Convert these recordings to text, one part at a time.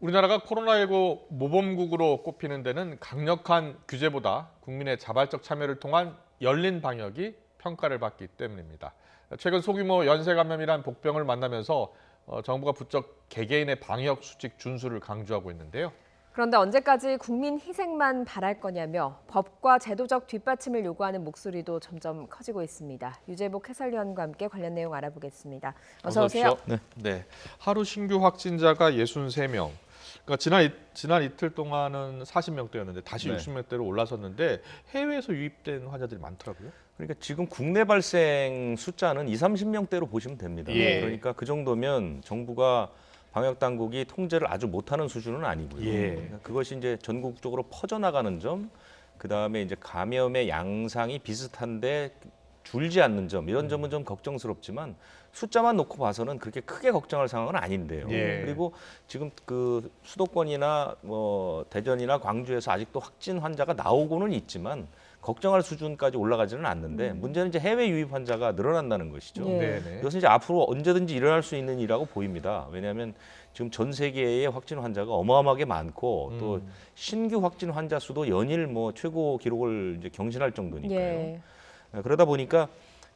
우리나라가 코로나19 모범국으로 꼽히는 데는 강력한 규제보다 국민의 자발적 참여를 통한 열린 방역이 평가를 받기 때문입니다. 최근 소규모 연쇄 감염이란 복병을 만나면서 정부가 부쩍 개개인의 방역 수칙 준수를 강조하고 있는데요. 그런데 언제까지 국민 희생만 바랄 거냐며 법과 제도적 뒷받침을 요구하는 목소리도 점점 커지고 있습니다. 유재복 해설위원과 함께 관련 내용 알아보겠습니다. 어서 오세요. 네. 하루 신규 확진자가 63명. 그러니까 지난 이틀 동안은 40명대였는데 다시 60명대로 올라섰는데 해외에서 유입된 환자들이 많더라고요. 그러니까 지금 국내 발생 숫자는 30명대로 보시면 됩니다. 예. 그러니까 그 정도면 정부가 방역 당국이 통제를 아주 못하는 수준은 아니고요. 예. 그러니까 그것이 이제 전국적으로 퍼져나가는 점, 그 다음에 이제 감염의 양상이 비슷한데 줄지 않는 점, 이런 점은 좀 걱정스럽지만 숫자만 놓고 봐서는 그렇게 크게 걱정할 상황은 아닌데요. 예. 그리고 지금 그 수도권이나 뭐 대전이나 광주에서 아직도 확진 환자가 나오고는 있지만 걱정할 수준까지 올라가지는 않는데 문제는 이제 해외 유입 환자가 늘어난다는 것이죠. 예. 네네. 이것은 이제 앞으로 언제든지 일어날 수 있는 일이라고 보입니다. 왜냐하면 지금 전 세계의 확진 환자가 어마어마하게 많고 또 신규 확진 환자 수도 연일 뭐 최고 기록을 이제 경신할 정도니까요. 예. 그러다 보니까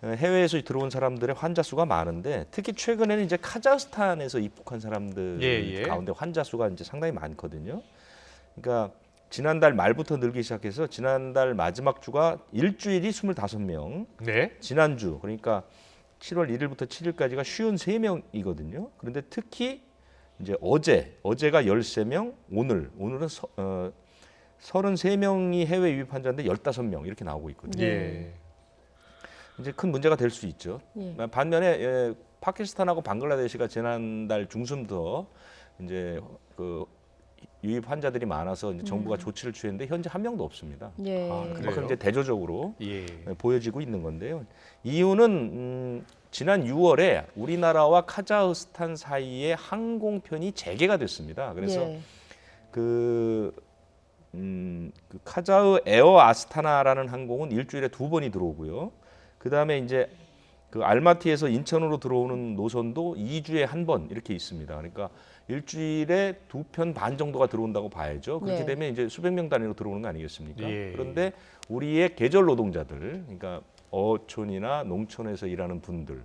해외에서 들어온 사람들의 환자 수가 많은데 특히 최근에는 이제 카자흐스탄에서 입국한 사람들 예. 가운데 환자 수가 이제 상당히 많거든요. 그러니까 지난달 말부터 늘기 시작해서 지난달 마지막 주가 일주일이 25명, 네. 지난주 그러니까 7월 1일부터 7일까지가 53명이거든요. 그런데 특히 이제 어제가 13명, 오늘은 33명이 해외 유입 환자인데 15명 이렇게 나오고 있거든요. 예. 이제 큰 문제가 될 수 있죠. 예. 반면에 파키스탄하고 방글라데시가 지난달 중순부터 이제 그 유입 환자들이 많아서 이제 정부가 조치를 취했는데 현재 한 명도 없습니다. 예. 그래요? 그만큼 이제 대조적으로 예. 보여지고 있는 건데요. 이유는 지난 6월에 우리나라와 카자흐스탄 사이에 항공편이 재개가 됐습니다. 그래서 예. 그 카자흐 에어 아스타나라는 항공은 일주일에 2번이 들어오고요. 그 다음에 이제 그 알마티에서 인천으로 들어오는 노선도 2주에 1번 이렇게 있습니다. 그러니까 일주일에 2편 반 정도가 들어온다고 봐야죠. 그렇게 예. 되면 이제 수백 명 단위로 들어오는 거 아니겠습니까? 예. 그런데 우리의 계절 노동자들, 그러니까 어촌이나 농촌에서 일하는 분들,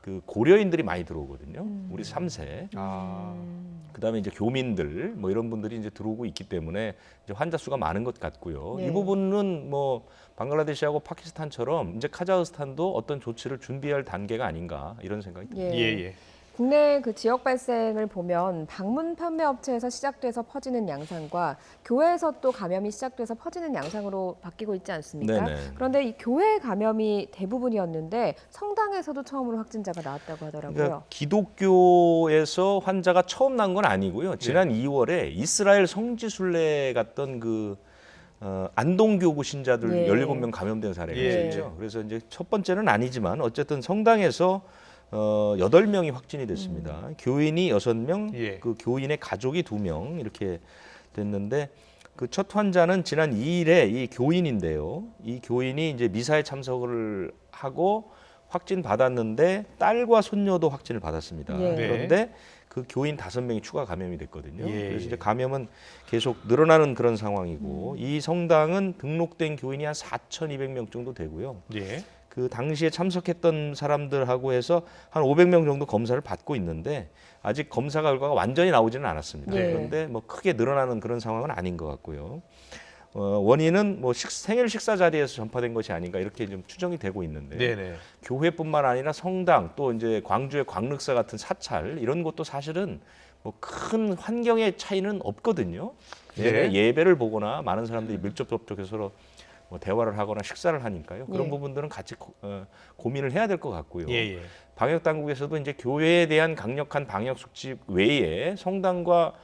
그 고려인들이 많이 들어오거든요. 우리 3세. 아. 그다음에 이제 교민들 뭐 이런 분들이 이제 들어오고 있기 때문에 이제 환자 수가 많은 것 같고요. 네. 이 부분은 뭐 방글라데시하고 파키스탄처럼 이제 카자흐스탄도 어떤 조치를 준비할 단계가 아닌가 이런 생각이 듭니다. 예. 국내 그 지역 발생을 보면 방문 판매 업체에서 시작돼서 퍼지는 양상과 교회에서 또 감염이 시작돼서 퍼지는 양상으로 바뀌고 있지 않습니까? 네네. 그런데 이 교회 감염이 대부분이었는데 성당에서도 처음으로 확진자가 나왔다고 하더라고요. 그러니까 기독교에서 환자가 처음 난 건 아니고요. 지난 2월에 이스라엘 성지순례 갔던 그 안동교구 신자들 예. 17명 감염된 사례가 예. 있었죠. 그래서 이제 첫 번째는 아니지만 어쨌든 성당에서 8명이 확진이 됐습니다. 교인이 6명, 예. 그 교인의 가족이 2명 이렇게 됐는데 그 첫 환자는 지난 2일에 이 교인인데요. 이 교인이 이제 미사에 참석을 하고 확진 받았는데 딸과 손녀도 확진을 받았습니다. 예. 그런데 그 교인 5명이 추가 감염이 됐거든요. 예. 그래서 이제 감염은 계속 늘어나는 그런 상황이고 이 성당은 등록된 교인이 한 4,200명 정도 되고요. 예. 그 당시에 참석했던 사람들하고 해서 한 500명 정도 검사를 받고 있는데 아직 검사 결과가 완전히 나오지는 않았습니다. 네. 그런데 뭐 크게 늘어나는 그런 상황은 아닌 것 같고요. 원인은 뭐 생일 식사 자리에서 전파된 것이 아닌가 이렇게 좀 추정이 되고 있는데 네네. 교회뿐만 아니라 성당 또 이제 광주의 광륵사 같은 사찰 이런 것도 사실은 뭐 큰 환경의 차이는 없거든요. 예. 예배를 보거나 많은 사람들이 밀접 접촉해서 서로 뭐 대화를 하거나 식사를 하니까요. 그런 예. 부분들은 같이 고민을 해야 될 것 같고요. 예. 방역 당국에서도 이제 교회에 대한 강력한 방역 수칙 외에 성당과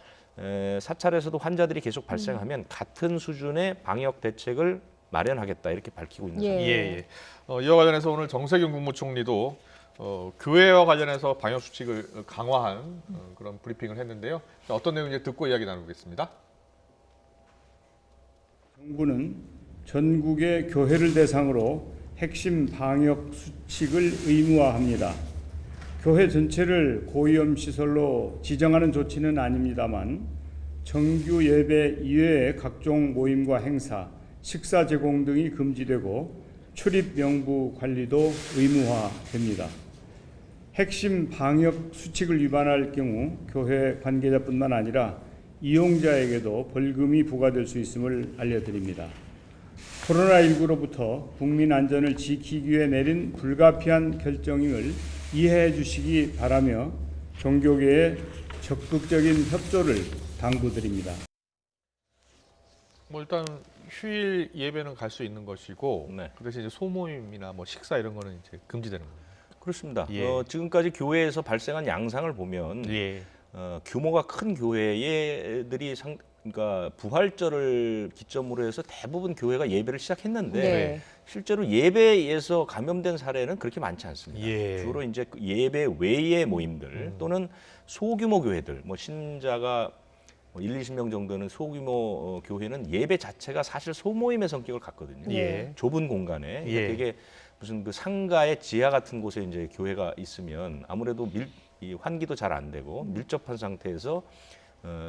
사찰에서도 환자들이 계속 발생하면 같은 수준의 방역 대책을 마련하겠다 이렇게 밝히고 있는 예. 상황입니다. 이와 관련해서 오늘 정세균 국무총리도 교회와 관련해서 방역 수칙을 강화한 그런 브리핑을 했는데요. 자, 어떤 내용인지 듣고 이야기 나누겠습니다. 정부는 전국의 교회를 대상으로 핵심 방역 수칙을 의무화합니다. 교회 전체를 고위험 시설로 지정하는 조치는 아닙니다만 정규 예배 이외의 각종 모임과 행사, 식사 제공 등이 금지되고 출입 명부 관리도 의무화됩니다. 핵심 방역 수칙을 위반할 경우 교회 관계자뿐만 아니라 이용자에게도 벌금이 부과될 수 있음을 알려드립니다. 코로나19로부터 국민 안전을 지키기 위해 내린 불가피한 결정임을 이해해 주시기 바라며 종교계의 적극적인 협조를 당부드립니다. 뭐 일단 휴일 예배는 갈 수 있는 것이고 네. 그 대신 이제 소모임이나 뭐 식사 이런 거는 이제 금지되는 거예요. 그렇습니다. 예. 지금까지 교회에서 발생한 양상을 보면 예. 규모가 큰 교회들이 그러니까 부활절을 기점으로 해서 대부분 교회가 예배를 시작했는데 네. 실제로 예배에서 감염된 사례는 그렇게 많지 않습니다. 예. 주로 이제 예배 외의 모임들 또는 소규모 교회들, 뭐 신자가 1, 20명 정도는 소규모 교회는 예배 자체가 사실 소모임의 성격을 갖거든요. 예. 좁은 공간에 그러니까 예. 되게 무슨 그 상가의 지하 같은 곳에 이제 교회가 있으면 아무래도 이 환기도 잘 안 되고 밀접한 상태에서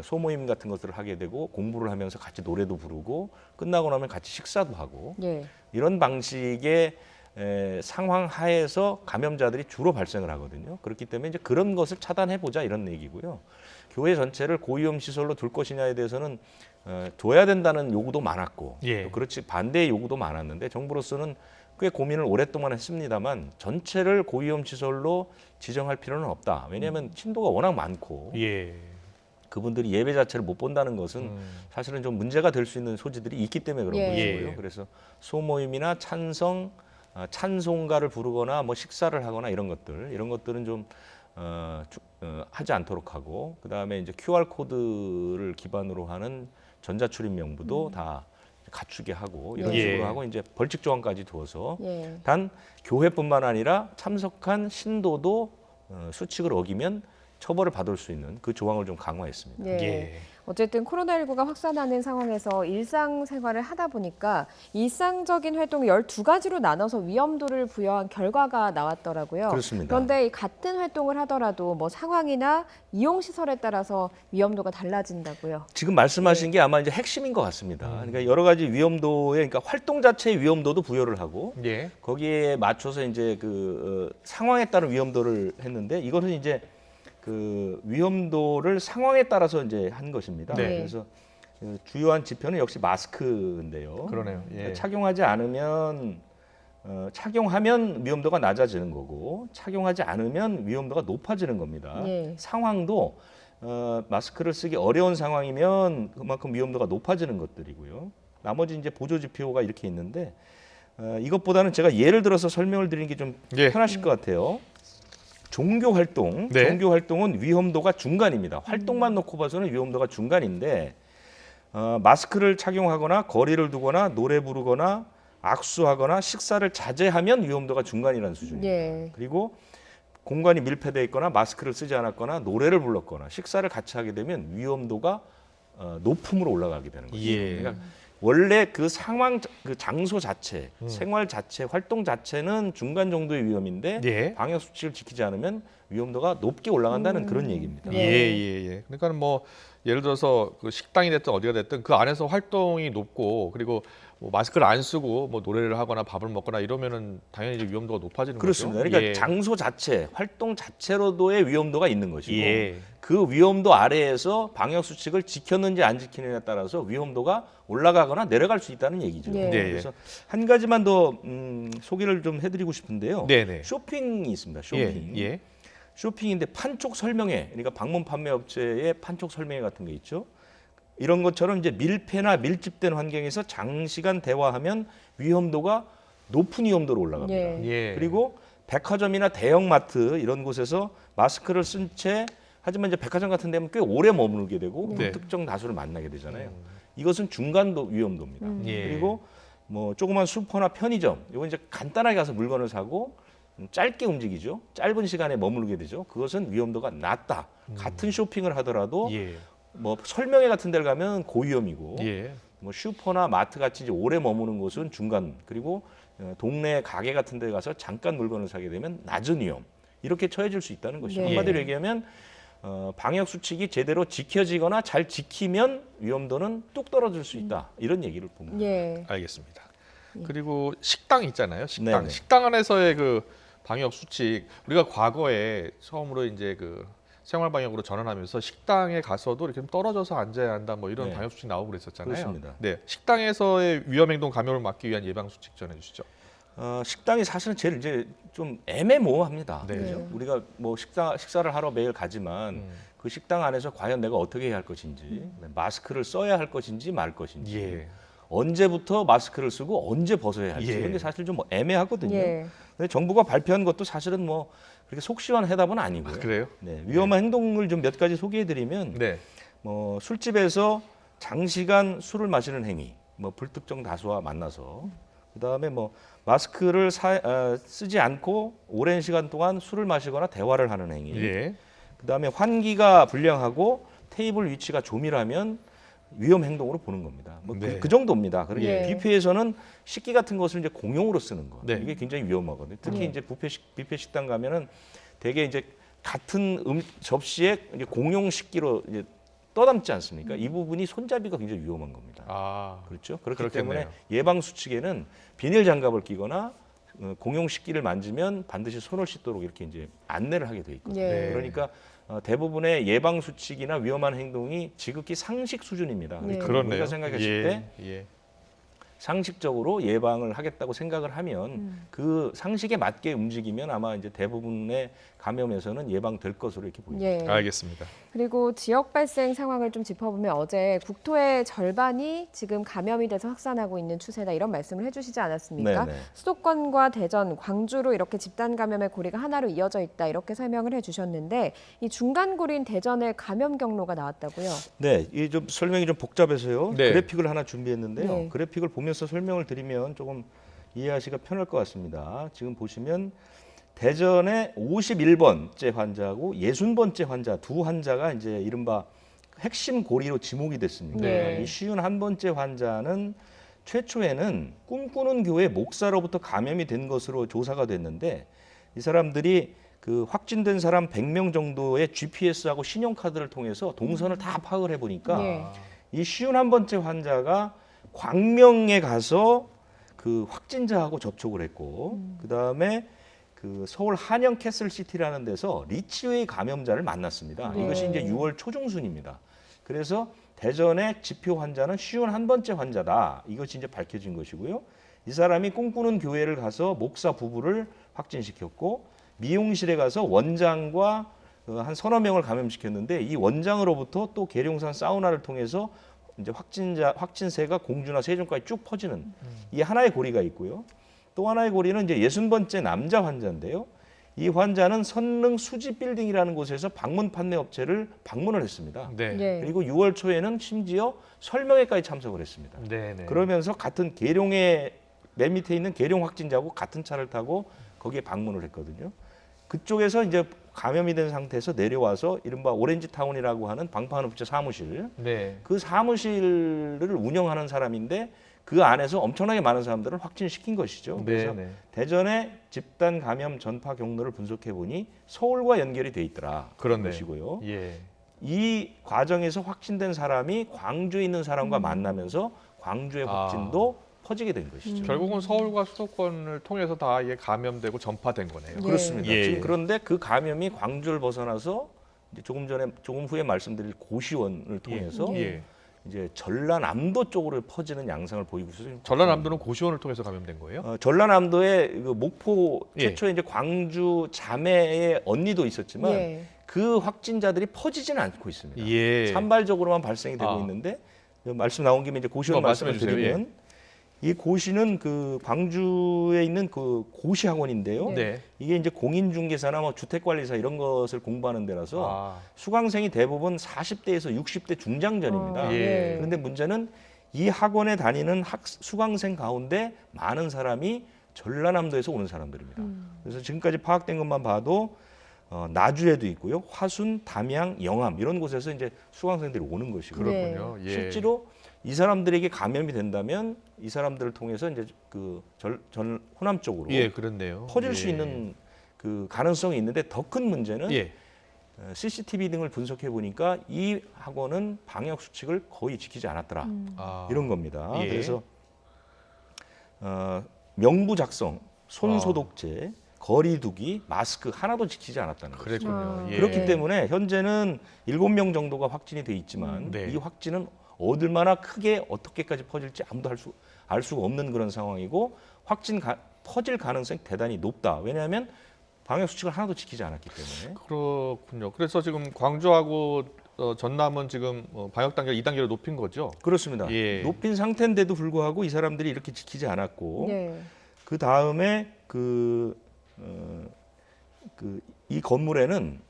소모임 같은 것들을 하게 되고 공부를 하면서 같이 노래도 부르고 끝나고 나면 같이 식사도 하고 예. 이런 방식의 상황 하에서 감염자들이 주로 발생을 하거든요. 그렇기 때문에 이제 그런 것을 차단해보자 이런 얘기고요. 교회 전체를 고위험 시설로 둘 것이냐에 대해서는 둬야 된다는 요구도 많았고 예. 또 그렇지 반대의 요구도 많았는데 정부로서는 꽤 고민을 오랫동안 했습니다만 전체를 고위험 시설로 지정할 필요는 없다. 왜냐하면 신도가 워낙 많고 예. 그분들이 예배 자체를 못 본다는 것은 사실은 좀 문제가 될 수 있는 소지들이 있기 때문에 그런 예. 것이고요. 예. 그래서 소모임이나 찬송가를 부르거나 뭐 식사를 하거나 이런 것들은 좀 하지 않도록 하고 그다음에 이제 QR 코드를 기반으로 하는 전자출입 명부도 다 갖추게 하고 이런 예. 식으로 하고 이제 벌칙 조항까지 두어서 예. 단 교회뿐만 아니라 참석한 신도도 수칙을 어기면 처벌을 받을 수 있는 그 조항을 좀 강화했습니다. 예. 예. 어쨌든 코로나19가 확산하는 상황에서 일상생활을 하다 보니까 일상적인 활동을 12가지로 나눠서 위험도를 부여한 결과가 나왔더라고요. 그렇습니다. 그런데 이 같은 활동을 하더라도 뭐 상황이나 이용시설에 따라서 위험도가 달라진다고요. 지금 말씀하신 게 아마 이제 핵심인 것 같습니다. 그러니까 여러 가지 위험도에, 그러니까 활동 자체의 위험도도 부여를 하고 예. 거기에 맞춰서 이제 그 상황에 따른 위험도를 했는데 이것은 이제 그 위험도를 상황에 따라서 이제 한 것입니다. 네. 그래서 그 주요한 지표는 역시 마스크인데요. 그러네요. 예. 착용하지 않으면 착용하면 위험도가 낮아지는 거고 착용하지 않으면 위험도가 높아지는 겁니다. 예. 상황도 마스크를 쓰기 어려운 상황이면 그만큼 위험도가 높아지는 것들이고요. 나머지 이제 보조 지표가 이렇게 있는데 이것보다는 제가 예를 들어서 설명을 드리는 게 좀 예. 편하실 것 같아요. 종교 활동, 네. 종교 활동은 위험도가 중간입니다. 활동만 놓고 봐서는 위험도가 중간인데 마스크를 착용하거나 거리를 두거나 노래 부르거나 악수하거나 식사를 자제하면 위험도가 중간이라는 수준입니다. 예. 그리고 공간이 밀폐되어 있거나 마스크를 쓰지 않았거나 노래를 불렀거나 식사를 같이 하게 되면 위험도가 높음으로 올라가게 되는 거죠. 예. 그러니까 원래 그 상황, 그 장소 자체, 생활 자체, 활동 자체는 중간 정도의 위험인데 예. 방역 수칙을 지키지 않으면 위험도가 높게 올라간다는 그런 얘기입니다. 네. 예. 그러니까 뭐 예를 들어서 그 식당이 됐든 어디가 됐든 그 안에서 활동이 높고 그리고 뭐 마스크를 안 쓰고 뭐 노래를 하거나 밥을 먹거나 이러면은 당연히 이제 위험도가 높아지는 그렇습니다. 거죠. 그러니까 예. 장소 자체, 활동 자체로도의 위험도가 있는 것이고 예. 그 위험도 아래에서 방역 수칙을 지켰는지 안 지키느냐에 따라서 위험도가 올라가거나 내려갈 수 있다는 얘기죠. 네. 네. 그래서 한 가지만 더 소개를 좀 해드리고 싶은데요. 네네. 쇼핑이 있습니다. 쇼핑. 예. 쇼핑인데 판촉 설명회, 그러니까 방문 판매 업체의 판촉 설명회 같은 게 있죠. 이런 것처럼 이제 밀폐나 밀집된 환경에서 장시간 대화하면 위험도가 높은 위험도로 올라갑니다. 예. 예. 그리고 백화점이나 대형마트 이런 곳에서 마스크를 쓴 채 하지만 이제 백화점 같은 데는 꽤 오래 머무르게 되고 네. 특정 다수를 만나게 되잖아요. 이것은 중간도 위험도입니다. 예. 그리고 뭐 조그만 슈퍼나 편의점 이건 이제 간단하게 가서 물건을 사고 짧게 움직이죠. 짧은 시간에 머무르게 되죠. 그것은 위험도가 낮다. 같은 쇼핑을 하더라도 예. 뭐 설명회 같은 데를 가면 고위험이고 예. 뭐 슈퍼나 마트 같이 이제 오래 머무는 곳은 중간, 그리고 동네 가게 같은 데 가서 잠깐 물건을 사게 되면 낮은 위험, 이렇게 처해질 수 있다는 것이죠. 네. 한마디로 얘기하면 방역 수칙이 제대로 지켜지거나 잘 지키면 위험도는 뚝 떨어질 수 있다. 이런 얘기를 봅니다. 예. 알겠습니다. 그리고 식당 있잖아요. 식당. 네네. 식당 안에서의 그 방역 수칙 우리가 과거에 처음으로 이제 그 생활 방역으로 전환하면서 식당에 가서도 이렇게 좀 떨어져서 앉아야 한다 뭐 이런 네. 방역 수칙 나오고 그랬었잖아요. 그렇습니다. 네. 식당에서의 위험 행동 감염을 막기 위한 예방 수칙 전해 주시죠. 식당이 사실은 제일 이제 좀 애매모호합니다. 네. 그죠? 우리가 뭐 식사를 하러 매일 가지만 그 식당 안에서 과연 내가 어떻게 해야 할 것인지, 마스크를 써야 할 것인지 말 것인지, 예. 언제부터 마스크를 쓰고 언제 벗어야 할지 예. 이런 게 사실 좀 애매하거든요. 예. 근데 정부가 발표한 것도 사실은 뭐 그렇게 속 시원한 해답은 아니고요. 그래요? 네, 위험한 행동을 좀 몇 가지 소개해드리면 네. 뭐 술집에서 장시간 술을 마시는 행위, 뭐 불특정 다수와 만나서 그다음에 뭐 마스크를 쓰지 않고 오랜 시간 동안 술을 마시거나 대화를 하는 행위. 예. 그다음에 환기가 불량하고 테이블 위치가 조밀하면 위험 행동으로 보는 겁니다. 뭐 네. 그 정도입니다. 그리고 예. 뷔페에서는 식기 같은 것을 이제 공용으로 쓰는 거. 네. 이게 굉장히 위험하거든요. 특히 네. 이제 뷔페 식당 가면은 대개 이제 같은 접시에 이제 공용 식기로 이제 떠담지 않습니까? 이 부분이 손잡이가 굉장히 위험한 겁니다. 아. 그렇죠. 그렇기 그렇겠네요. 때문에 예방 수칙에는 비닐 장갑을 끼거나 공용 식기를 만지면 반드시 손을 씻도록 이렇게 이제 안내를 하게 돼 있거든요. 예. 그러니까 대부분의 예방 수칙이나 위험한 행동이 지극히 상식 수준입니다. 네. 그렇네요. 우리가 생각했을 때 예. 상식적으로 예방을 하겠다고 생각을 하면 그 상식에 맞게 움직이면 아마 이제 대부분의 감염에서는 예방될 것으로 이렇게 보입니다. 예. 알겠습니다. 그리고 지역 발생 상황을 좀 짚어보면 어제 국토의 절반이 지금 감염이 돼서 확산하고 있는 추세다 이런 말씀을 해주시지 않았습니까? 네네. 수도권과 대전, 광주로 이렇게 집단 감염의 고리가 하나로 이어져 있다 이렇게 설명을 해주셨는데 이 중간 고리인 대전에 감염 경로가 나왔다고요? 네, 이게 좀 설명이 좀 복잡해서요. 네. 그래픽을 하나 준비했는데요. 네. 그래픽을 보면서 설명을 드리면 조금 이해하시기가 편할 것 같습니다. 지금 보시면 대전의 51번째 환자하고 60번째 환자 두 환자가 이제 이른바 핵심 고리로 지목이 됐습니다. 네. 이 51번째 환자는 최초에는 꿈꾸는 교회 목사로부터 감염이 된 것으로 조사가 됐는데 이 사람들이 그 확진된 사람 100명 정도의 GPS하고 신용카드를 통해서 동선을 다 파악을 해보니까 네. 이 51번째 환자가 광명에 가서 그 확진자하고 접촉을 했고 그다음에 그 서울 한영 캐슬시티라는 데서 리치웨이 감염자를 만났습니다. 네. 이것이 이제 6월 초중순입니다. 그래서 대전의 지표 환자는 51번째 환자다. 이것이 이제 밝혀진 것이고요. 이 사람이 꿈꾸는 교회를 가서 목사 부부를 확진시켰고 미용실에 가서 원장과 한 서너 명을 감염시켰는데 이 원장으로부터 또 계룡산 사우나를 통해서 이제 확진세가 공주나 세종까지 쭉 퍼지는 이 하나의 고리가 있고요. 또 하나의 고리는 이제 60번째 남자 환자인데요. 이 환자는 선릉 수지 빌딩이라는 곳에서 방문 판매 업체를 방문을 했습니다. 네. 네. 그리고 6월 초에는 심지어 설명회까지 참석을 했습니다. 네. 그러면서 같은 계룡의 맨 밑에 있는 계룡 확진자하고 같은 차를 타고 거기에 방문을 했거든요. 그쪽에서 이제 감염이 된 상태에서 내려와서 이른바 오렌지 타운이라고 하는 방판업체 사무실, 네. 그 사무실을 운영하는 사람인데 그 안에서 엄청나게 많은 사람들을 확진시킨 것이죠. 그래서 네. 대전의 집단 감염 전파 경로를 분석해 보니 서울과 연결이 돼 있더라. 그런 그렇네요. 것이고요. 예. 이 과정에서 확진된 사람이 광주에 있는 사람과 만나면서 광주의 확진도 퍼지게 된 것이죠. 결국은 서울과 수도권을 통해서 다 이게 감염되고 전파된 거네요. 예. 그렇습니다. 예. 지금 그런데 그 감염이 광주를 벗어나서 이제 조금 후에 말씀드릴 고시원을 통해서 예. 이제 전라남도 쪽으로 퍼지는 양상을 보이고 있어요. 전라남도는 고시원을 통해서 감염된 거예요? 전라남도의 그 목포 예. 최초에 이제 광주 자매의 언니도 있었지만 예. 그 확진자들이 퍼지지는 않고 있습니다. 예. 산발적으로만 발생이 되고 아. 있는데 말씀 나온 김에 이제 고시원 한번 말씀을 말씀해 주세요. 드리면 이 고시는 그 광주에 있는 그 고시학원인데요. 네. 이게 이제 공인중개사나 뭐 주택관리사 이런 것을 공부하는 데라서 아. 수강생이 대부분 40대에서 60대 중장년입니다. 예. 그런데 문제는 이 학원에 다니는 수강생 가운데 많은 사람이 전라남도에서 오는 사람들입니다. 그래서 지금까지 파악된 것만 봐도 나주에도 있고요, 화순, 담양, 영암 이런 곳에서 이제 수강생들이 오는 것이고요. 그렇군요. 예. 실제로 이 사람들에게 감염이 된다면 이 사람들을 통해서 이제 그 전 호남 쪽으로 예, 그렇네요. 퍼질 예. 수 있는 그 가능성이 있는데 더 큰 문제는 예. CCTV 등을 분석해 보니까 이 학원은 방역 수칙을 거의 지키지 않았더라. 아, 이런 겁니다. 예. 그래서 명부 작성, 손 소독제, 거리두기, 마스크 하나도 지키지 않았다는 거죠. 그랬군요. 예. 그렇기 때문에 현재는 7명 정도가 확진이 돼 있지만 네. 이 확진은 얼마나 크게 어떻게까지 퍼질지 아무도 알 수가 없는 그런 상황이고 퍼질 가능성이 대단히 높다. 왜냐하면 방역 수칙을 하나도 지키지 않았기 때문에. 그렇군요. 그래서 지금 광주하고 전남은 지금 방역 단계 2단계로 높인 거죠. 그렇습니다. 예. 높인 상태인데도 불구하고 이 사람들이 이렇게 지키지 않았고 네. 그 다음에 이 건물에는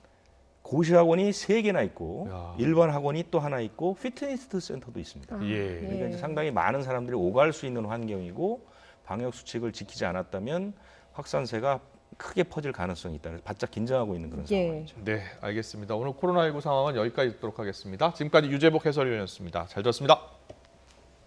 고시학원이 3개나 있고 야. 일반 학원이 또 하나 있고 피트니스 센터도 있습니다. 예. 그러니까 이제 상당히 많은 사람들이 오갈 수 있는 환경이고 방역 수칙을 지키지 않았다면 확산세가 크게 퍼질 가능성이 있다. 그래서 바짝 긴장하고 있는 그런 예. 상황이죠. 네, 알겠습니다. 오늘 코로나19 상황은 여기까지 듣도록 하겠습니다. 지금까지 유재복 해설위원이었습니다. 잘 들었습니다.